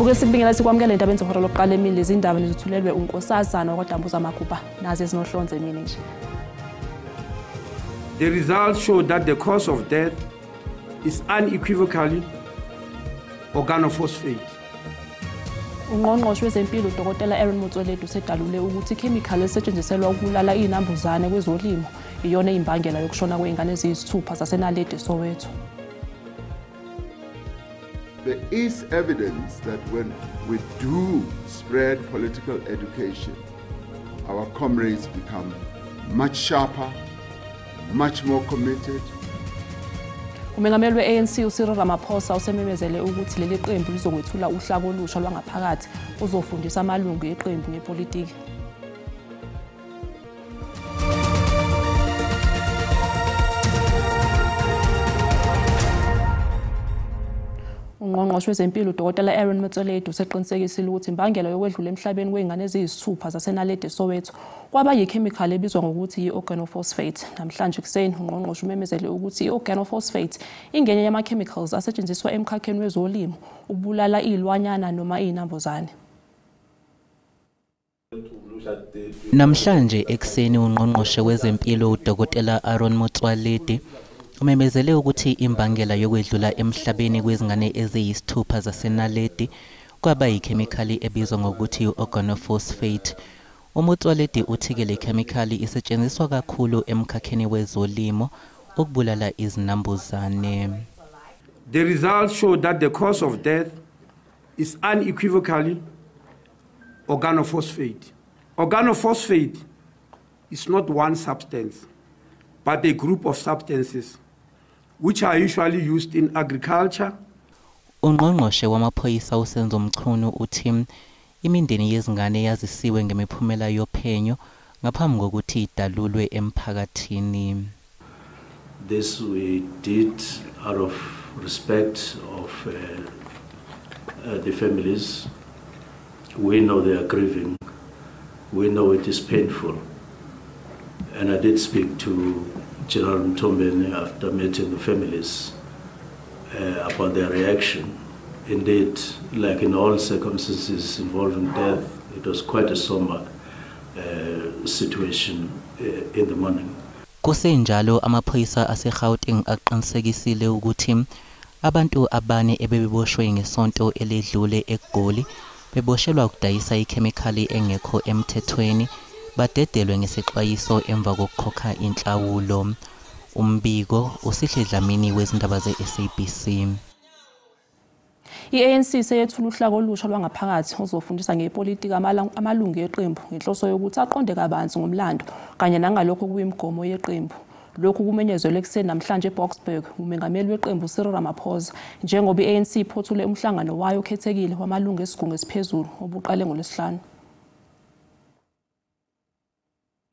Sibuke sibingela sikwamukela indaba enzohora lokuqala emini izindaba nizithulelwe unkosazana wakwaDambuza Maguba nazi ezinohlonze emini nje. The results show that the cause of death is unequivocally organophosphate. Ungqongqoshe wezempilo uDokotela Aaron Motsoaledi usedalule ukuthi ichemical esetshenziselwa ukubulala izinambuzane kwezolimo iyona imbangela yokushona kweingane eziyisithupha zaseNaledi Soweto. There is evidence that when we do spread political education, our comrades become much sharper, much more committed. Umengameli we-ANC uCyril Ramaphosa usememezele ukuthi leli qembu lizokwethula uhlaka olusha lwangaphakathi uzofundisa amalungu eqembu ngepolitiki. Ungqongqoshe wezempilo uDokotela Aaron Motsoaledi useqinisekisile ukuthi imbangela yokwedlula emhlabeni kweingane eziyisithupha zaseNaledi Soweto kwaba yichemical ebizwa ngokuthi yi-organophosphate. Namhlanje kuseni ungqongqoshe umemezele ukuthi i-organophosphate ingenye yama-chemicals asetshenziswa emkhakheni wezolimo ukubulala izilwanyana noma izinambuzane. Namhlanje ekuseni ungqongqoshe wezempilo uDokotela Aaron Motsoaledi umemezele ukuthi imbangela yokwedlula emhlabeni kwezingane eziyisithupha zaseNaledi kwaba yichemical ebizwa ngokuthi organophosphate. Umotsoaledi uthi ke le chemical isetshenziswa kakhulu emkhakheni wezolimo ukubulala izinambuzane. The results show that the cause of death is unequivocally organophosphate. Organophosphate is not one substance, but a group of substances which are usually used in agriculture. Ungqongqoshe wamaphoyisa uSenzo Mchunu uthi imindeni yezingane yazisiwe ngemiphumela yophenyo ngaphambi kokuthi idalulwe emphakathini. This we did out of respect of the families. We know they are grieving. We know it is painful. And I did speak to General Mtombeni after meeting the families about their reaction. Indeed, like in all circumstances involving death, it was quite a somber situation in the morning. Kusenjalo amaphoyisa aseGauteng aqinisekisile ukuthi abantu abane ebebeboshwe ngesonto eledlule eGoli beboshelwa ukudayisa ichemical engekho emthethweni badedelwe ngesixwayiso emva kokukhokha inhlawulo. Umbiko usihle Dlamini wezindaba ze-SABC. I-ANC seyethula uhlaka olusha lwangaphakathi uzofundisa ngepolitiki amalungu eqembu ngenhloso yokuthi aqonde kabanzi ngomlando kanye nangalokho kuyimigomo yeqembu. Lokhu kumenyezelwe ekuseni namhlanje eBoksburg umengameli weqembu uCyril Ramaphosa njengoba i-ANC iphothule umhlangano wayo okhethekile wamalungu esigungu esiphezulu obuqale ngoLwesihlanu.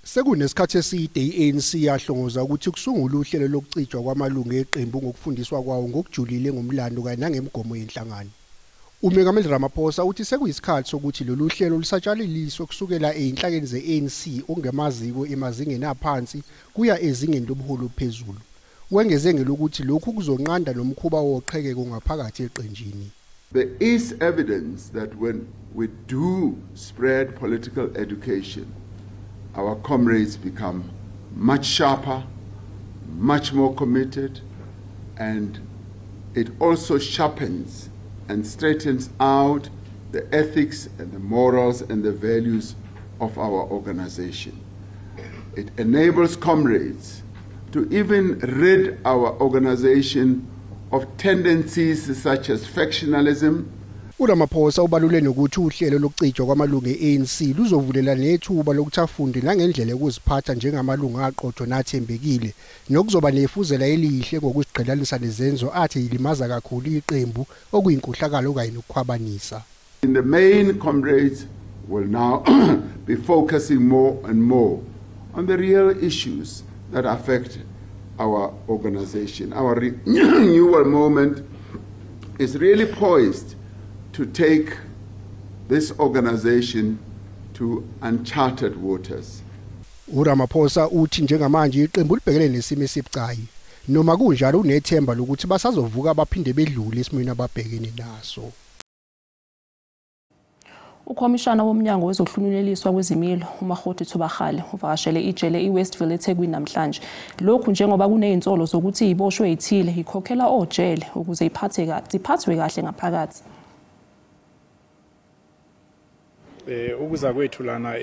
Sekunesikhathi eside i-ANC yahlongoza ukuthi kusungula uhlelo lokucijwa kwamalungu eqembu ngokufundiswa kwawo ngokujulile ngomlando kanye nangemigomo yenhlangano. Umengameli Ramaphosa uthi sekuyisikhathi sokuthi lolu hlelo lusatshalaliswe kusukela einhlakeni ze-ANC ongemaziko emazingeni aphansi kuya ezingeni lobuholi phezulu. Wengeze ngelokuthi lokhu kuzonqanda nomkhuba woqhekeko ngaphakathi eqenjini. There is evidence that when we do spread political education, our comrades become much sharper, much more committed, and it also sharpens and straightens out the ethics and the morals and the values of our organization. It enables comrades to even rid our organization of tendencies such as factionalism. uRamaphosa ubalule nokuthi uhlelo lokucijwa kwamalungu e-ANC luzovulela nethuba lokuthi afunde nangendlela yokuziphatha njengamalungu aqotho nathembekile nokuzoba nefuzela elihle ngokuziqhelanisa nezenzo athi ilimaza kakhulu iqembu okuyinkohlakalo kanye nokukhwabanisa. In the main, comrades will now be focusing more and more on the real issues that affect our organization. Our renewal moment is really poised to take this organization to uncharted waters. uRamaphosa uthi njengamanje iqembu libhekene nesimo esibucayi noma kunjalo unethemba lokuthi basazovuka baphinde bedlule esimweni ababhekene naso. Ukhomishana womnyango wezokuhlunyeleliswa kwezimilo uMahoti Thubagale uvakashele ijele iWestville eThekwini namhlanje. Lokhu njengoba kunezinsolo zokuthi iboshwe ithile ikhokhela ojele ukuze iphathwe kahle ngaphakathi. Ukuza kwethu lana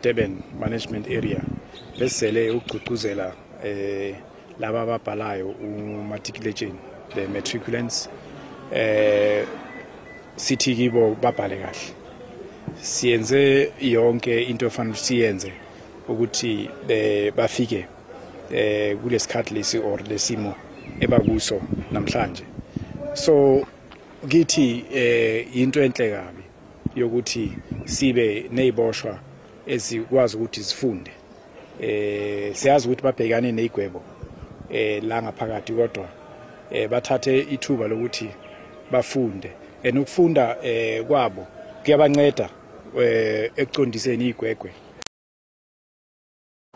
Durban Management Area besele ukugqugquzela laba ababhalayo umatriculation the matriculants sithi kibo babhale kahle. Siyenze yonke into efanele siyenze ukuthi bafike kulesikhathi lesi or lesimo ebakuso namhlanje. So ngithi into enhle kabi yokuthi sibe neziboshwa ezikwazi ukuthi zifunde. Siyazi ukuthi babhekane nezigwebo la ngaphakathi kodwa bathathe ithuba lokuthi bafunde. Ukufunda kwabo kuyabanceda ekuqondiseni igwegwe.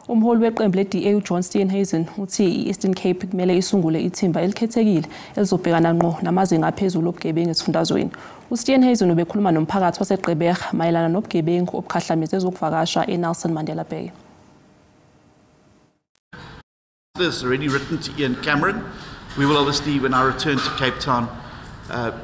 Umholi weqembu le-DA uJohn Steenhuisen uthi i-Eastern Cape kumele isungule ithimba elikhethekile elizobhekana ngqo namazinga aphezulu obugebengu esifundazweni. uSteenhuisen ubekhuluma nomphakathi waseGqeberha mayelana nobugebengu obukhahlameze ezokuvakasha eNelson Mandela Bay. This already written to Ian Cameron. We will obviously, when I return to Cape Town,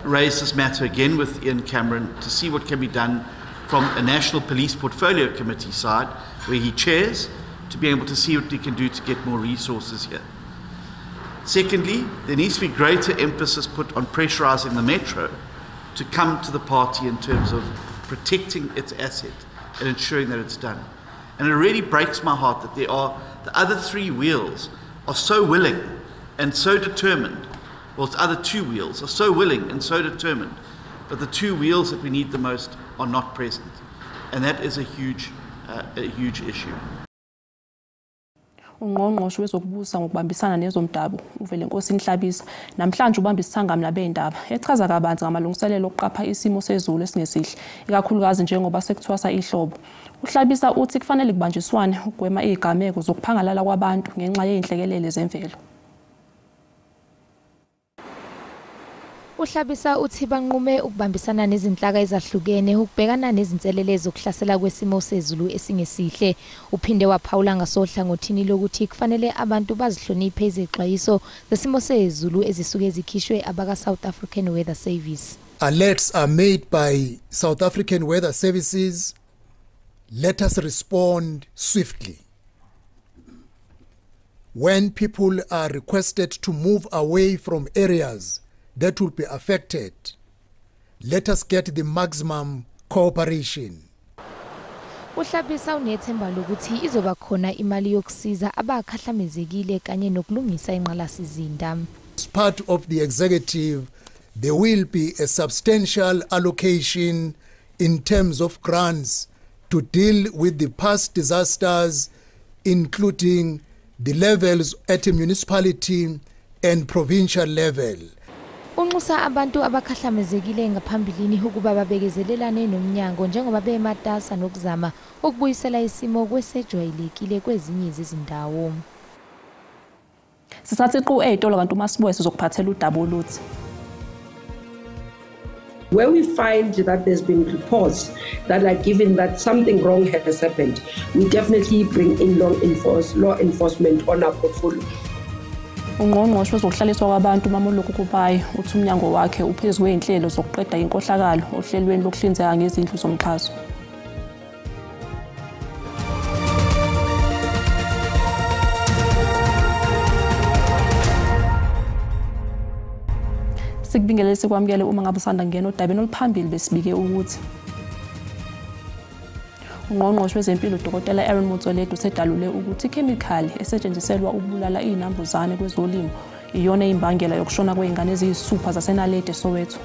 raise this matter again with Ian Cameron to see what can be done from a National Police Portfolio Committee side, where he chairs, to be able to see what we can do to get more resources here. Secondly, there needs to be greater emphasis put on pressurising the Metro to come to the party in terms of protecting its asset and ensuring that it's done. And it really breaks my heart that the other three wheels are so willing and so determined. Well, the other two wheels are so willing and so determined, but the two wheels that we need the most are not present. And that is a huge issue. Ungqongqoshe wezokubusa ngokubambisana nezomdabu uVelenkosi Nhlabisa namhlanje ubamba isithangami nabendaba echaza kabanzi ngamalungiselelo okuqapha isimo sezulu esingesihle ikakhulukazi njengoba sekuthwasa ihlobo. uHlabisa uthi kufanele kubanjiswane ukugwema izigameko zokuphangalala kwabantu ngenxa yezinhlekelele zemvelo. uHlabisa uthi banqume ukubambisana nezinhlaka ezahlukene ukubhekana nezinselele zokuhlasela kwesimo sezulu esingesihle. Uphinde waphawula ngasohlangothini lokuthi kufanele abantu bazihloniphe izixwayiso zesimo sezulu ezisuke zikhishwe abaka South African Weather Service. Alerts are made by South African Weather Services. Let us respond swiftly. When people are requested to move away from areas that will be affected, let us get the maximum cooperation. uHlabisa unethemba lokuthi izoba khona imali yokusiza abakhahlamezekile kanye nokulungisa inqalasizinda. As part of the executive, there will be a substantial allocation in terms of grants to deal with the past disasters, including the levels at a municipality and provincial level. Unxusa abantu abakhahlamezekile ngaphambilini ukuba babekezelelane nomnyango njengoba bematasa nokuzama ukubuyisela isimo kwesejwayelekile kwezinye izindawo. Sisathe qhu ezitolo kanti uMasibuye sizokuphathela udaba oluthi. Where we find that there's been reports that are given that something wrong has happened, we definitely bring in law enforcement on our portfolio. Ungqongqoshe wezokuhlaliswa kwabantu uMamoloko Kupayi uthi umnyango wakhe uphezulu kwezinhlelo zokuqeda inkohlakalo ohlelweni lokuhlinzeka ngezindlu zomxhaso. Sikubingelele sikwamukele uma ngabe usanda ngena odabeni oluphambili besibike ukuthi ungqongqoshe wezempilo uDkt Aaron Motsoaledi usedalule ukuthi ikhemikhali esetshenziselwa ukubulala izinambuzane kwezolimo iyona imbangela yokushona kwezingane eziyisithupha zaseNalede Soweto.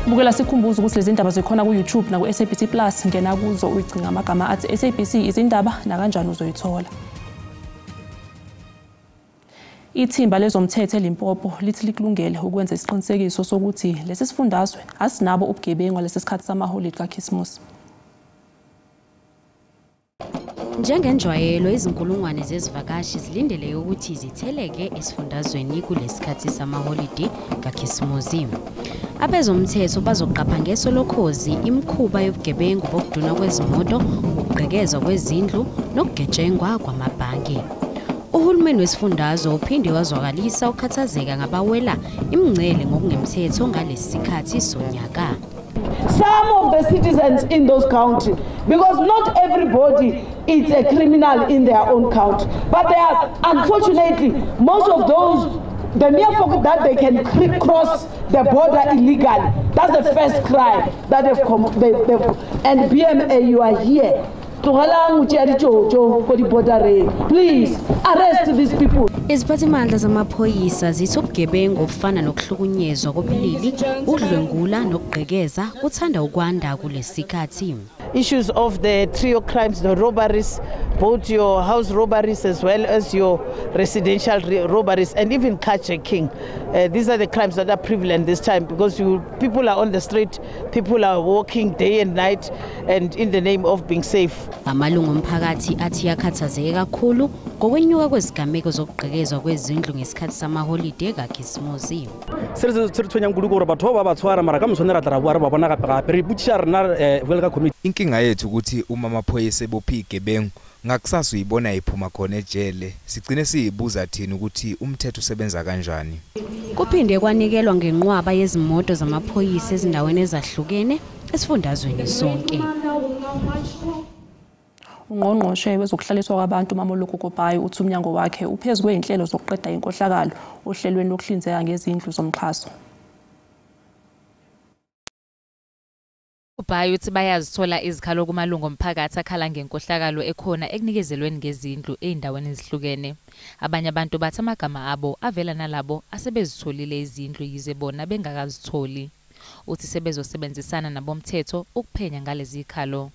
Bukela sikhumbuza ukuthi lezi ndaba zikhona ku YouTube na ku SABC Plus, ngena kuzo uyicinga amagama athi SABC izindaba na kanjani uzoyithola. Ithimba lezomthetho eLimpopo lithi likulungele ukwenza isiqinisekiso sokuthi lesi sifundazwe asinabo ubugebengu lesi sikhathi samaholide kaChristmas. Njengenjwayelo izinkulungwane zezivakashi zilindeleke ukuthi zitheleke esifundazweni kulesikhathi samaholide kaKhisimusi. Abezomthetho bazoqapha ngeso lokhozi imikhuba yobugebengu bokuduna kwezimoto, ukugqekezwa kwezindlu nokugetshengwa kwamabhange. Uhulumeni wesifundazwe uphinde wazwakalisa ukhathazeka ngabawela imingcele ngokungemthetho ngalesi sikhathi sonyaka. Some of the citizens in those counties, because not everybody is a criminal in their own country, but they are, unfortunately, most of those, the mere fact that they can cross the border illegally, that's the first crime that they've committed. And BMA, you are here. Please arrest these people. Iziphathimandla zamaphoyisa zithi ubugebengu obufana nokuhlukunyezwa kobulili, ukudlwengula nokugqekeza kuthanda ukwanda kulesikhathi. Issues of the trio crimes, the robberies, both your house robberies as well as your residential robberies and even carjacking. These are the crimes that are prevalent this time because people are on the street, people are walking day and night and in the name of being safe. Amalungu omphakathi athi yakhathazeke kakhulu ngokwenyuka kwezigameko zokugqekezwa kwezindlu ngesikhathi samaholide kaKhisimusi. Inkinga yethu ukuthi uma amaphoyisa ebopha igebengu ngakusasa uyibona iphuma khona ejele sigcine siyibuza thina ukuthi umthetho usebenza kanjani. Kuphinde kwanikelwa ngenqwaba yezimoto zamaphoyisa ezindaweni ezahlukene esifundazweni sonke. Ungqongqoshe wezokuhlaliswa kwabantu uMamoloko Kopayi uthi umnyango wakhe uphezulu kweinhlelo zokuqeda inkohlakalo ohlelweni lokuhlinzeka ngezindlu zomxhaso. Kopayi uthi bayazithola izikhalo kumalungu omphakathi akhala ngenkohlakalo ekhona ekunikezelweni ngezindlu eindaweni ezihlukene. Abanye abantu bathi amagama abo avela nalabo asebezitholile izindlu yize bona bengakazitholi. Uthi sebezosebenzisana nabomthetho ukuphenya ngalezi zikhalo.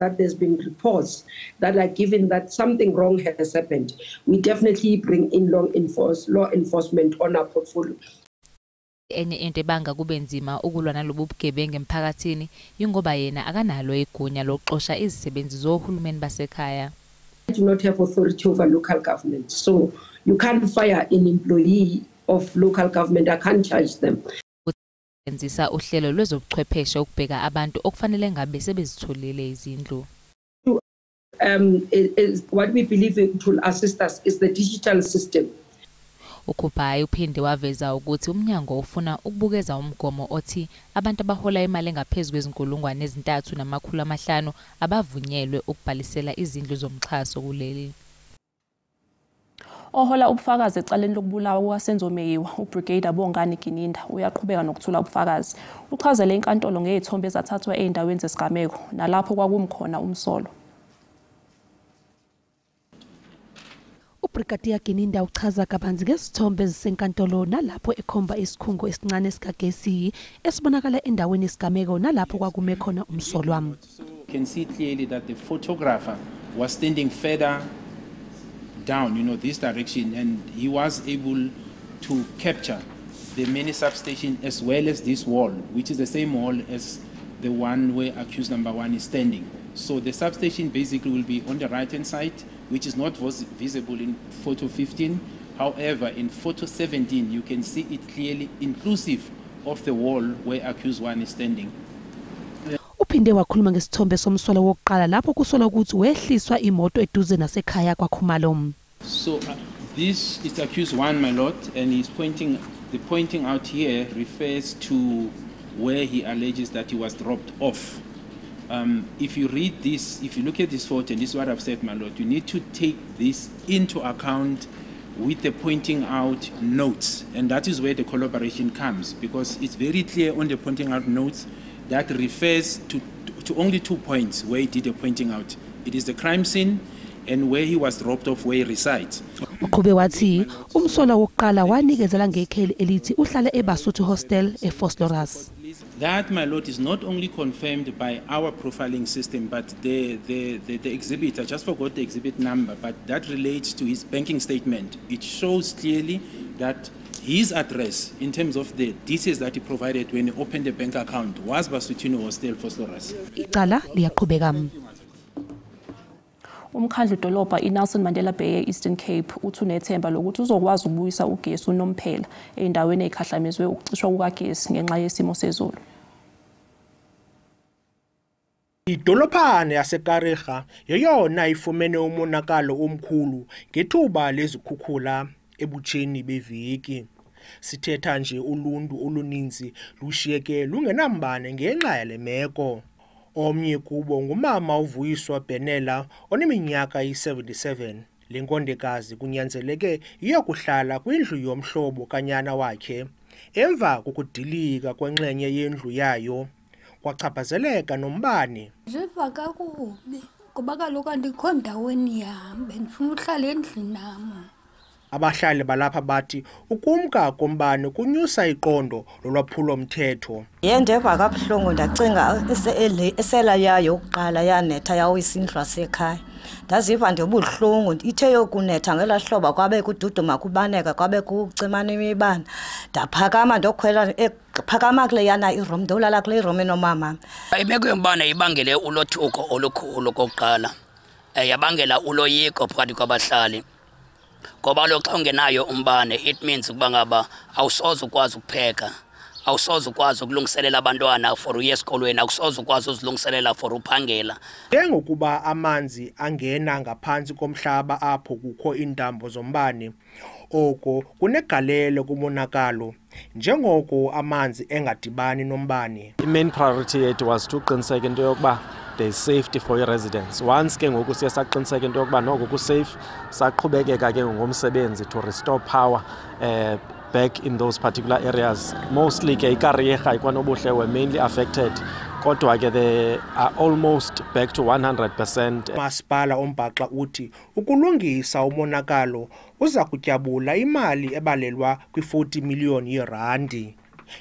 That there's been reports that are given that something wrong has happened, we definitely bring in law enforcement on our portfolio. Enye into ebanga kube nzima ukulwa nalobu bugebengu emphakathini ingoba yena akanalo igunya lokuxosha izisebenzi zohulumeni basekhaya. I do not have authority over local government, so you can't fire an employee of local government. I can't charge them. Enzisa uhlelo lwezobuchwepheshe ukubheka abantu okufanele ngabe sebezitholile izindlu. What we believe it will assist us is the digital system. Ukopayi uphinde waveza ukuthi umnyango ufuna ukubukeza umgomo othi abantu abahola imali engaphezulu kwezinkulungwane ezintathu namakhulu amahlanu abavunyelwe ukubhalisela izindlu zomxhaso kuleli. Ohola ubufakazi ecaleni lokubulawa kwaSenzomeyiwa uBrigadier Bongani Gininda uyaqhubeka nokuthula ubufakazi. Uchazele inkantolo ngezithombe ezathathwa eindaweni zesigameko nalapho kwakumkhona umsolo. uBrigadier Gininda uchaza kabanzi ngezithombe ezisenkantolo nalapho ekhomba isikhungo esincane esikagesi esibonakala endaweni yesigameko nalapho kwakume khona umsolo wami. You can see clearly that the photographer was standing further down, this direction, and he was able to capture the mini substation as well as this wall, which is the same wall as the one where accused number 1 is standing. So the substation basically will be on the right-hand side, which is not visible in photo 15. However, in photo 17, you can see it clearly inclusive of the wall where accused 1 is standing. Uphinde wakhuluma ngesithombe somsolo wokuqala lapho kusolwa ukuthi wehliswa imoto eduze nasekhaya kwaKhumalo. So this is accused 1, my lord, and the pointing out here refers to where he alleges that he was dropped off. If you read this, if you look at this photo, and this is what I've said, my lord, you need to take this into account with the pointing out notes, and that is where the collaboration comes, because it's very clear on the pointing out notes that refers to only 2 points where he did the pointing out. It is the crime scene and where he was dropped off, where he resides. Uqhube wathi umsolo wokuqala wanikezela ngekheli elithi uhlala eBasotho Hostel eFosloras. That, my lord, is not only confirmed by our profiling system, but the exhibit, I just forgot the exhibit number, but that relates to his banking statement. It shows clearly that his address, in terms of the details that he provided when he opened the bank account, was Basotho Hostel Fosloras. Icala liyaqhubeka. Umkhandlu dolobha iNelson Mandela Bay Eastern Cape uthi unethemba lokuthi uzokwazi ukubuyisa ugesi unomphela endaweni ezikhahlamezwe ukucishwa kukagesi ngenxa yesimo sezulu. Idolophane yaseKarega yeyona ifumene umonakalo omkhulu ngethuba lezikhukhula ebutsheni beviki. Sithetha nje uluntu oluninzi lushiyeke lungenambane ngenxa yale meko. Omnye kubo ngumama uVuyiswa Benela oneminyaka yi-77. Le nkondekazi kunyanzeleke iyokuhlala kwindlu yomhlobo kanyana wakhe emva kokudilika kwenxenye yendlu yayo. Kwachaphazeleka nombane. Ziva kakubi kuba kaloku andikho ndaweni yam, bendifuna uhlala endlini nam. Abahlali balapha bathi ukumka kombane kunyusa iqondo lolwaphulo mthetho. Yendeva kabuhlungu ndacinga esela yayo yokuqala yanetha yawisa indlu yasekhaya. Ndaziva ndibuhlungu ithe yokunetha ngela hloba kwabe kududuma kubaneka kwabe kucimana imibane. Ndaphakama ndokhwela phakama kule yana iroom ndolala kule room enomama. Imeko yombane ibangele ulothuko olukhulu kokuqala. Yabangela uloyiko phakathi kwabahlali. Ngoba lo xa ungenayo umbane it means ukuba ngaba awusoze ukwazi ukupheka, awusoze ukwazi ukulungiselela abantwana for uye esikolweni, awusoze ukwazi uzilungiselela for uphangela. Njengokuba amanzi angena ngaphantsi komhlaba apho kukho iintambo zombane, oko kunegalelo kumonakalo njengoko amanzi engadibani nombane. The main priority yethu was to qiniseka into yokuba there is safety for your residents. Once ke ngoku siye saqiniseka into yokuba noko ku-safe, saqhubekeka ke ngomsebenzi to restore power back in those particular areas. Mostly ke iKarega ikwanobuhle were mainly affected, kodwa ke they are almost back to 100%. Masipala ombhaxa uthi ukulungisa umonakalo uza kutyabula imali ebalelwa kwi-40 million yeerandi.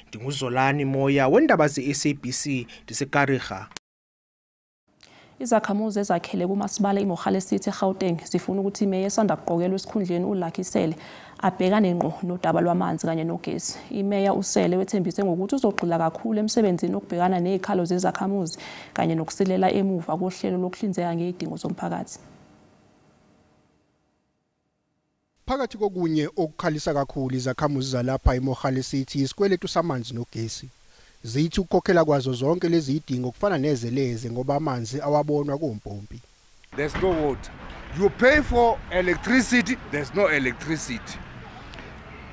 Ndinguzolani Moya wendaba ze-SABC ndiseKarega. Izakhamuzi ezakhele kumasipala iMohale City eGauteng zifuna ukuthi imeya esanda kuqokelwa esikhundleni uLucky Sele abhekane ngqo nodaba lwamanzi kanye nogesi. Imeya uSele wethembise ngokuthi uzogxila kakhulu emsebenzini okubhekana nezikhalo zezakhamuzi kanye nokusilela emuva kohlelo lokuhlinzeka ngezidingo zomphakathi. Phakathi kokunye okukhalisa kakhulu izakhamuzi zalapha eMohale City isikweletu samanzi nogesi. Zithi ukukhokhela kwazo zonke lezi zidingo kufana nezeleze ngoba amanzi awabonwa kompompi. There's no water. You pay for electricity, there's no electricity.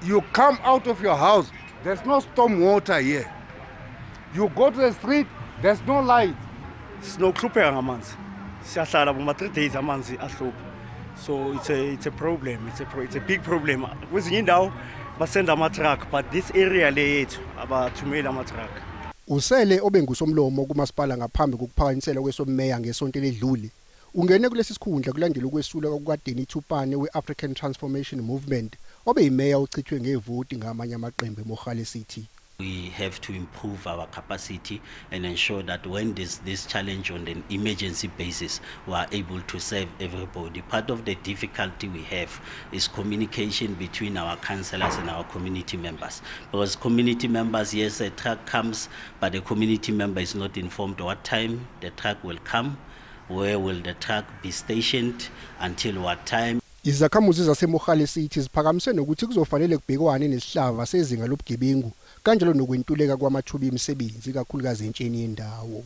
You come out of your house, there's no storm water here. You go to the street, there's no light. Sinokuhlupheka ngamanzi. Siyahlala kuma 3 days amanzi ahlupha. So it's a problem. It's a big problem. Kwezinye indawo basenda ama-truck, but this area le yethu abathumela ama-truck. Usele obengusomlomo kumasipala ngaphambi kokuphakanyisela kwesommeya ngesonto ledlule. Ungene kulesi sikhundla kulandela ukwesula kwakadeni Thupane we-African Transformation Movement obeyimeya ochithwe ngevoti ngamanye amaqembu eMohale City. We have to improve our capacity and ensure that when this challenge on an emergency basis, we are able to serve everybody. Part of the difficulty we have is communication between our councillors and our community members. Because community members, yes, a truck comes, but the community member is not informed what time the truck will come, where will the truck be stationed, until what time. Izakhamuzi zaseMohale City ziphakamise nokuthi kuzofanele kubhekwane nesihlava sezinga lobugebengu kanjalo nokwentuleka kwamathuba emisebenzi kakhulukazi entsheni yendawo.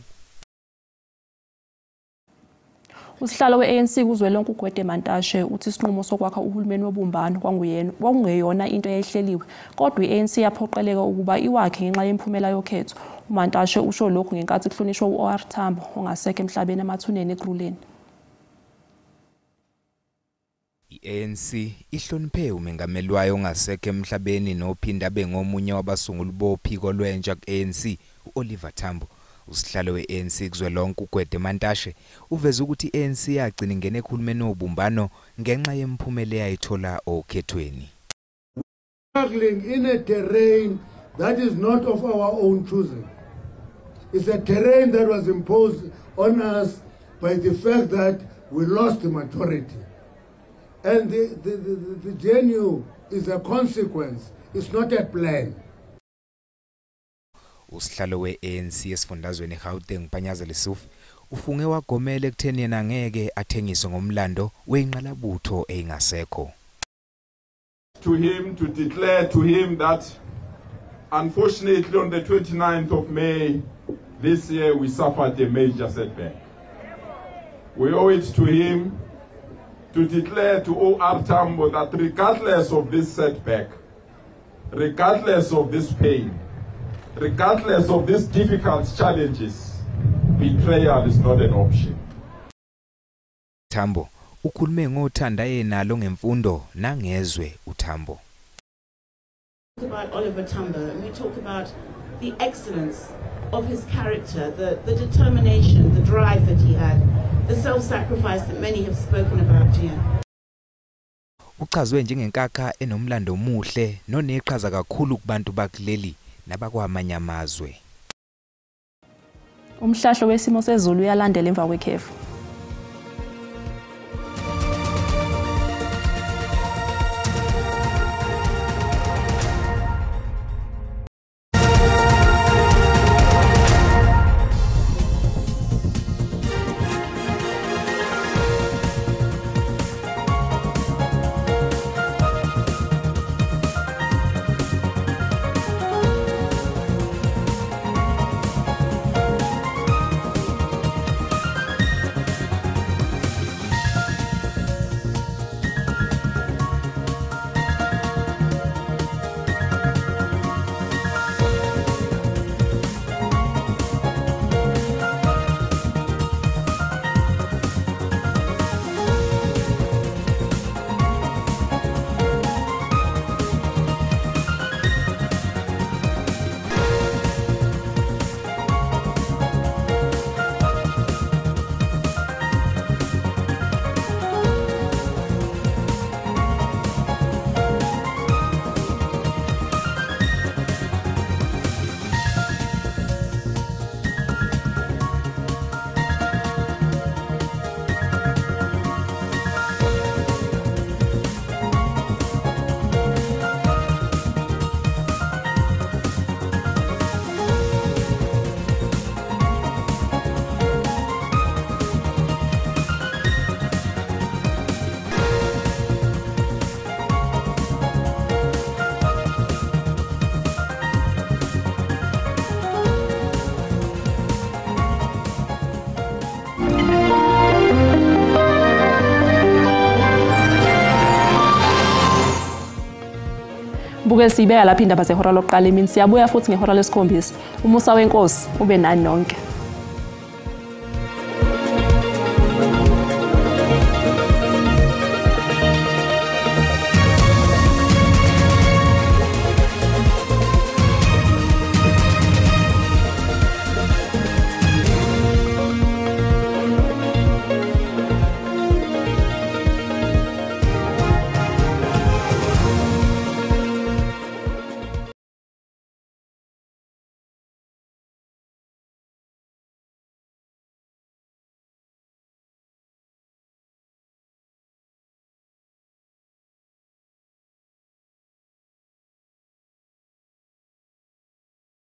Usihlalo we-ANC kuzwelonke uGwede Mantashe uthi isinqumo sokwakha uhulumeni wobumbano kwakungeyona into eyayihleliwe kodwa i-ANC yaphoqeleka ukuba iwakhe ngenxa yemphumela yokhetho. uMantashe usho lokhu ngenkathi kuhlonishwa u-OR Tambo ongasekho emhlabeni emathuneni ekuruleni. I-ANC ihloniphe umengameli wayo ongasekho emhlabeni nophinda bengomunye wabasunguli bophiko lwentsha ku-ANC u-Oliver Tambo. Usihlalo we-ANC kuzwelonke uGwede Mantashe uveza ukuthi i-ANC yagcina ingene ekhulumeni obumbano ngenxa yemphumela eyayithola okhethweni. Struggling in a terrain that is not of our own choosing. It's a terrain that was imposed on us by the fact that we lost the majority. And the GNU is a consequence, it's not a plan. Usihlalo we-ANC esifundazweni eGauteng Panyaza Lesuf ufunge wagomela ekutheni yena ngeke athengiswe ngomlando wenqalabutho eingasekho. To him to declare to him that unfortunately on the 29th of May this year we suffered a major setback. We owe it to him to declare to OR Tambo that regardless of this setback, regardless of this pain, regardless of these difficult challenges, betrayal is not an option. Tambo ukhulume ngothanda yenalo ngemfundo nangezwe uTambo. About Oliver Tambo, and we talk about the excellence of his character, the determination, the drive that he had, the self-sacrifice that many have spoken about here. Uchazwe njengenkakha enomlando omuhle noneqhaza kakhulu kubantu bakuleli nabakwamanye amazwe. Umhlahlo wesimo sezulu uyalandela emva kwekhefu. Buke sibeka lapha indaba zehora lokuqala emini siyabuya futhi ngehora lesikhombisa. Umusa wenkosi ube nani nonke.